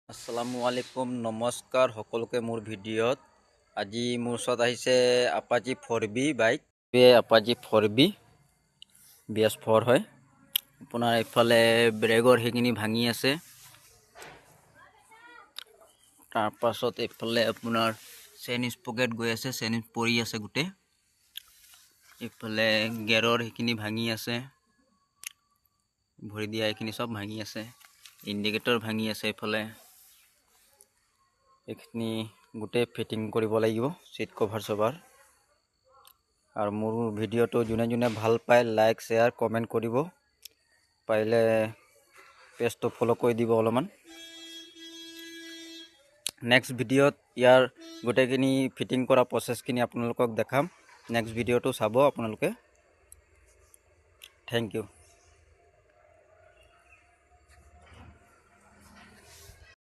আসসালামু আলাইকুম নমস্কাৰ সকলোকে মোৰ ভিডিঅ'ত আজি মোৰ ওচৰত আহিছে Apache 4B bike Apache 4B BS4 হয় আপোনাৰ ইফালে ব্ৰেকৰ সেইখিনি ভাঙি আছে তাৰ পাছত ইফালে আপোনাৰ চেইন স্পকেট গৈ আছে চেইন পৰি আছে গুটে ইফালে গেৰৰ সেইখিনি ভাঙি আছে ভৰি দিয়া এইখিনি সব ভাঙি আছে ইন্ডিকেটৰ ভাঙি আছে ইফালে এখিনি গুটে ফিটিং কৰিব লাগিব সিট কভাৰ সবাৰ আৰ মোৰ ভিডিওটো জুনে জুনে ভাল পায় লাইক শেয়াৰ কমেন্ট কৰিব পাইলে পেজটো ফলো কৰি দিব অলমান নেক্সট ভিডিওত ইয়াৰ গুটেখিনি ফিটিং কৰা প্ৰসেসখিনি আপোনালোকক দেখাম নেক্সট ভিডিওটো চাব আপোনালোকে থ্যাংক ইউ